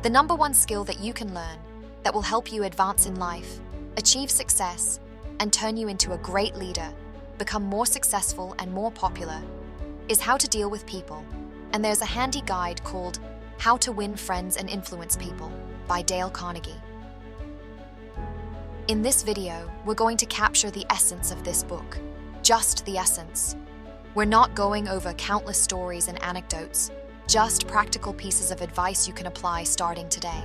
The number one skill that you can learn that will help you advance in life, achieve success, and turn you into a great leader, become more successful and more popular, is how to deal with people. And there's a handy guide called How to Win Friends and Influence People by Dale Carnegie. In this video, we're going to capture the essence of this book, just the essence. We're not going over countless stories and anecdotes, just practical pieces of advice you can apply starting today.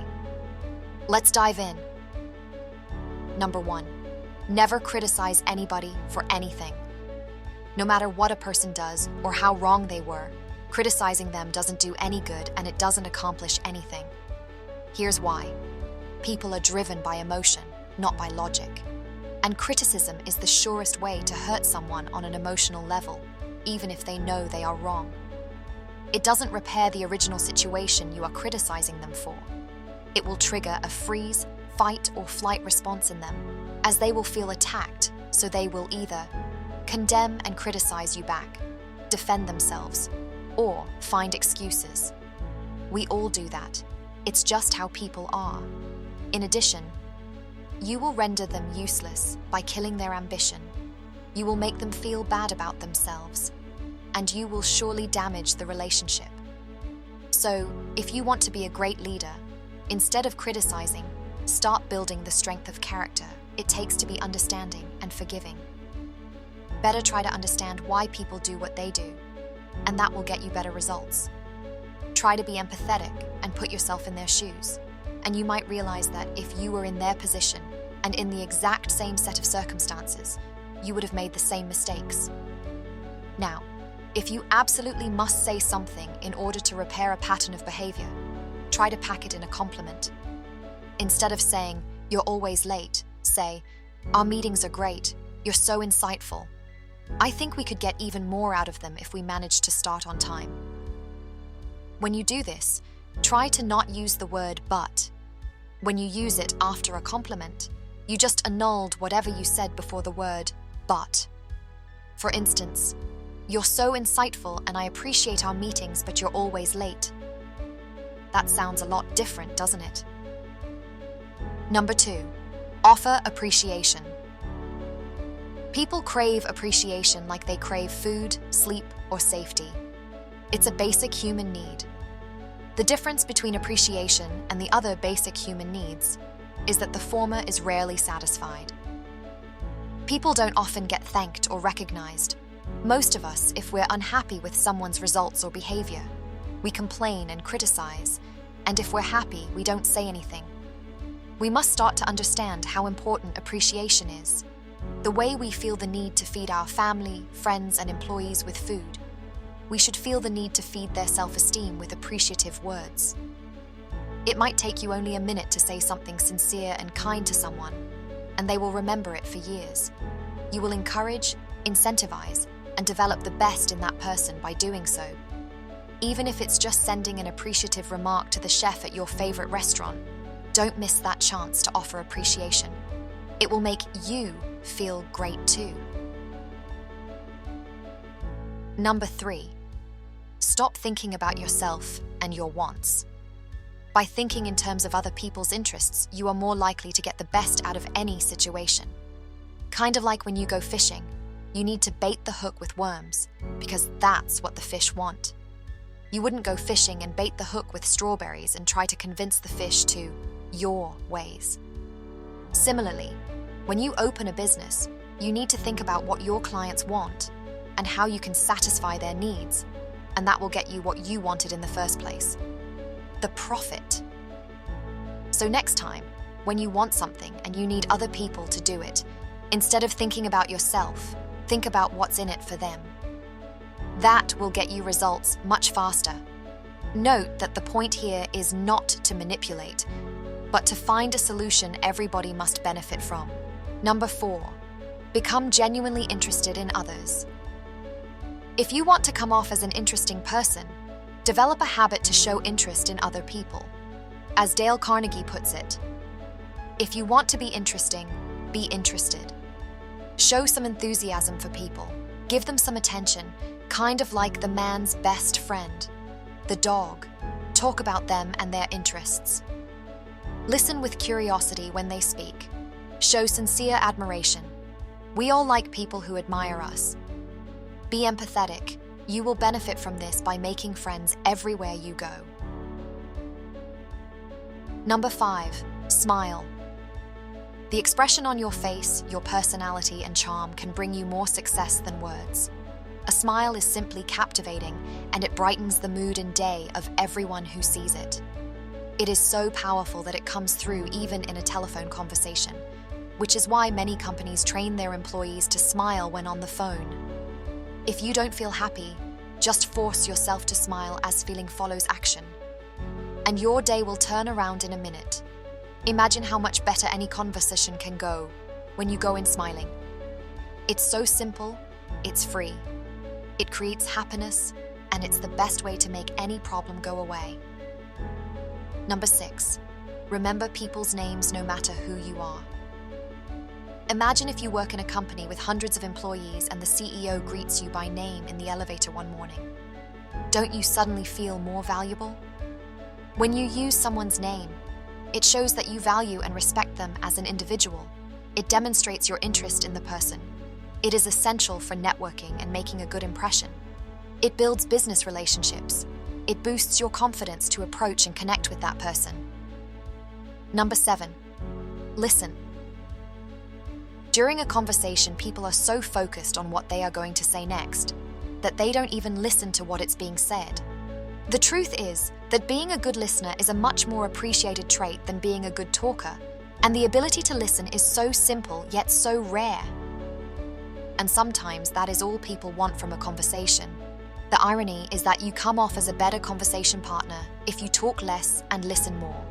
Let's dive in. Number 1, never criticize anybody for anything. No matter what a person does or how wrong they were, criticizing them doesn't do any good and it doesn't accomplish anything. Here's why. People are driven by emotion, not by logic. And criticism is the surest way to hurt someone on an emotional level, even if they know they are wrong. It doesn't repair the original situation you are criticizing them for. It will trigger a freeze, fight, or flight response in them, as they will feel attacked, so they will either condemn and criticize you back, defend themselves, or find excuses. We all do that. It's just how people are. In addition, you will render them useless by killing their ambition. You will make them feel bad about themselves, and you will surely damage the relationship. So, if you want to be a great leader, instead of criticizing, start building the strength of character it takes to be understanding and forgiving. Better try to understand why people do what they do, and that will get you better results. Try to be empathetic and put yourself in their shoes, and you might realize that if you were in their position and in the exact same set of circumstances, you would have made the same mistakes. Now, if you absolutely must say something in order to repair a pattern of behavior, try to pack it in a compliment. Instead of saying, "You're always late," say, "Our meetings are great, you're so insightful. I think we could get even more out of them if we managed to start on time." When you do this, try to not use the word "but." When you use it after a compliment, you just annulled whatever you said before the word "but." For instance, "You're so insightful and I appreciate our meetings, but you're always late." That sounds a lot different, doesn't it? Number 2, offer appreciation. People crave appreciation like they crave food, sleep, or safety. It's a basic human need. The difference between appreciation and the other basic human needs is that the former is rarely satisfied. People don't often get thanked or recognized. Most of us, if we're unhappy with someone's results or behavior, we complain and criticize, and if we're happy, we don't say anything. We must start to understand how important appreciation is. The way we feel the need to feed our family, friends, and employees with food, we should feel the need to feed their self-esteem with appreciative words. It might take you only a minute to say something sincere and kind to someone, and they will remember it for years. You will encourage, incentivize, and develop the best in that person by doing so. Even if it's just sending an appreciative remark to the chef at your favorite restaurant, don't miss that chance to offer appreciation. It will make you feel great too. Number 3, stop thinking about yourself and your wants. By thinking in terms of other people's interests, you are more likely to get the best out of any situation. Kind of like when you go fishing, you need to bait the hook with worms, because that's what the fish want. You wouldn't go fishing and bait the hook with strawberries and try to convince the fish to your ways. Similarly, when you open a business, you need to think about what your clients want and how you can satisfy their needs, and that will get you what you wanted in the first place: the profit. So next time, when you want something and you need other people to do it, instead of thinking about yourself, think about what's in it for them. That will get you results much faster. Note that the point here is not to manipulate, but to find a solution everybody must benefit from. Number 4, become genuinely interested in others. If you want to come off as an interesting person, develop a habit to show interest in other people. As Dale Carnegie puts it, if you want to be interesting, be interested. Show some enthusiasm for people. Give them some attention, kind of like the man's best friend, the dog. Talk about them and their interests. Listen with curiosity when they speak. Show sincere admiration. We all like people who admire us. Be empathetic. You will benefit from this by making friends everywhere you go. Number 5, smile. The expression on your face, your personality, and charm can bring you more success than words. A smile is simply captivating, and it brightens the mood and day of everyone who sees it. It is so powerful that it comes through even in a telephone conversation, which is why many companies train their employees to smile when on the phone. If you don't feel happy, just force yourself to smile as feeling follows action. And your day will turn around in a minute. Imagine how much better any conversation can go when you go in smiling. It's so simple, it's free. It creates happiness, and it's the best way to make any problem go away. Number 6, remember people's names no matter who you are. Imagine if you work in a company with hundreds of employees and the CEO greets you by name in the elevator one morning. Don't you suddenly feel more valuable? When you use someone's name, it shows that you value and respect them as an individual. It demonstrates your interest in the person. It is essential for networking and making a good impression. It builds business relationships. It boosts your confidence to approach and connect with that person. Number 7, listen. During a conversation, people are so focused on what they are going to say next that they don't even listen to what it's being said. The truth is that being a good listener is a much more appreciated trait than being a good talker, and the ability to listen is so simple yet so rare. And sometimes that is all people want from a conversation. The irony is that you come off as a better conversation partner if you talk less and listen more.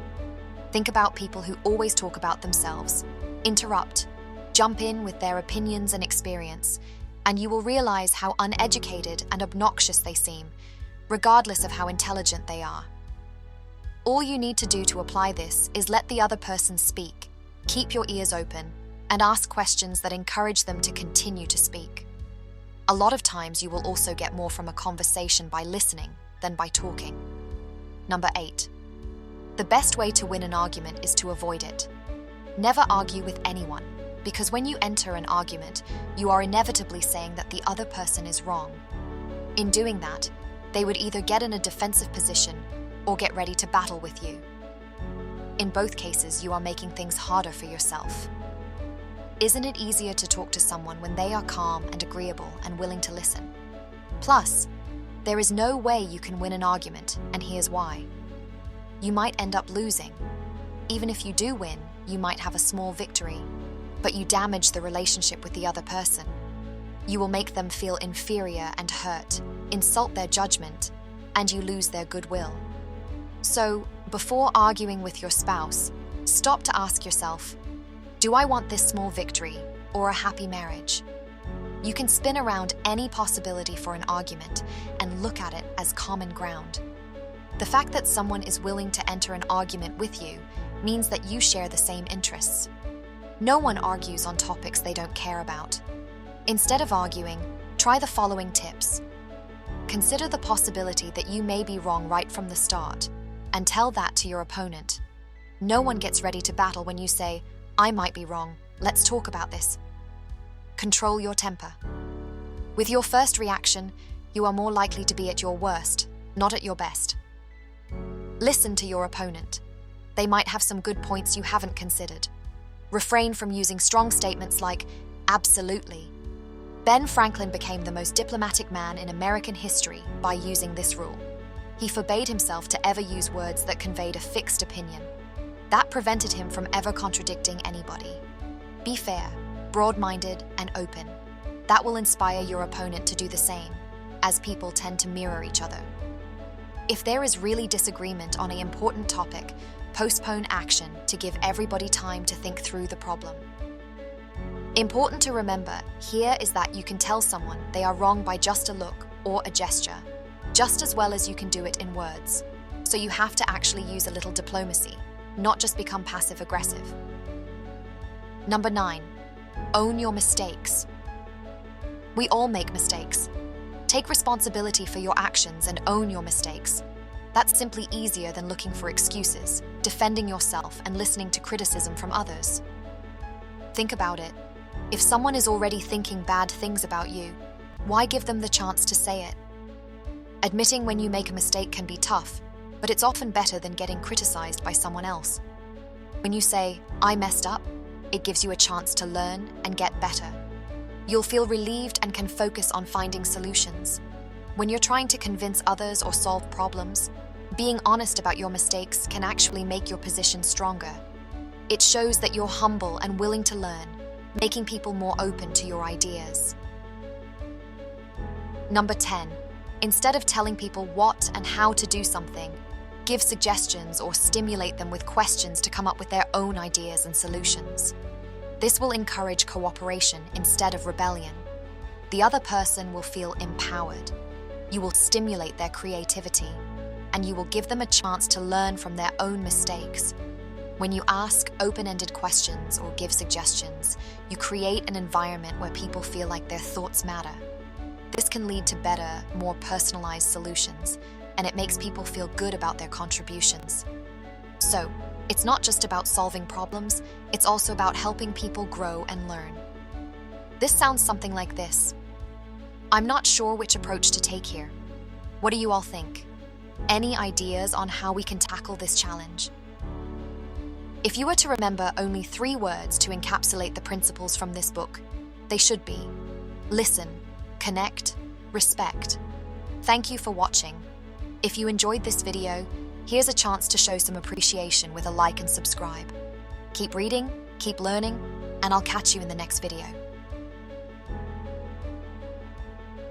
Think about people who always talk about themselves, interrupt, jump in with their opinions and experience, and you will realize how uneducated and obnoxious they seem, regardless of how intelligent they are. All you need to do to apply this is let the other person speak, keep your ears open, and ask questions that encourage them to continue to speak. A lot of times you will also get more from a conversation by listening than by talking. Number 8. The best way to win an argument is to avoid it. Never argue with anyone, because when you enter an argument, you are inevitably saying that the other person is wrong. In doing that, they would either get in a defensive position or get ready to battle with you. In both cases, you are making things harder for yourself. Isn't it easier to talk to someone when they are calm and agreeable and willing to listen? Plus, there is no way you can win an argument, and here's why. You might end up losing. Even if you do win, you might have a small victory, but you damage the relationship with the other person. You will make them feel inferior and hurt, insult their judgment, and you lose their goodwill. So, before arguing with your spouse, stop to ask yourself, do I want this small victory or a happy marriage? You can spin around any possibility for an argument and look at it as common ground. The fact that someone is willing to enter an argument with you means that you share the same interests. No one argues on topics they don't care about. Instead of arguing, try the following tips. Consider the possibility that you may be wrong right from the start, and tell that to your opponent. No one gets ready to battle when you say, I might be wrong, let's talk about this. Control your temper. With your first reaction, you are more likely to be at your worst, not at your best. Listen to your opponent. They might have some good points you haven't considered. Refrain from using strong statements like, absolutely. Ben Franklin became the most diplomatic man in American history by using this rule. He forbade himself to ever use words that conveyed a fixed opinion. That prevented him from ever contradicting anybody. Be fair, broad-minded, and open. That will inspire your opponent to do the same, as people tend to mirror each other. If there is really disagreement on an important topic, postpone action to give everybody time to think through the problem. Important to remember here is that you can tell someone they are wrong by just a look or a gesture, just as well as you can do it in words. So you have to actually use a little diplomacy, not just become passive-aggressive. Number 9, own your mistakes. We all make mistakes. Take responsibility for your actions and own your mistakes. That's simply easier than looking for excuses, defending yourself, and listening to criticism from others. Think about it. If someone is already thinking bad things about you, why give them the chance to say it? Admitting when you make a mistake can be tough, but it's often better than getting criticized by someone else. When you say, "I messed up," it gives you a chance to learn and get better. You'll feel relieved and can focus on finding solutions. When you're trying to convince others or solve problems, being honest about your mistakes can actually make your position stronger. It shows that you're humble and willing to learn, making people more open to your ideas. Number 10. Instead of telling people what and how to do something, give suggestions or stimulate them with questions to come up with their own ideas and solutions. This will encourage cooperation instead of rebellion. The other person will feel empowered. You will stimulate their creativity, and you will give them a chance to learn from their own mistakes. When you ask open-ended questions or give suggestions, you create an environment where people feel like their thoughts matter. This can lead to better, more personalized solutions, and it makes people feel good about their contributions. So, it's not just about solving problems, it's also about helping people grow and learn. This sounds something like this. I'm not sure which approach to take here. What do you all think? Any ideas on how we can tackle this challenge? If you were to remember only 3 words to encapsulate the principles from this book, they should be listen, connect, respect. Thank you for watching. If you enjoyed this video, here's a chance to show some appreciation with a like and subscribe. Keep reading, keep learning, and I'll catch you in the next video.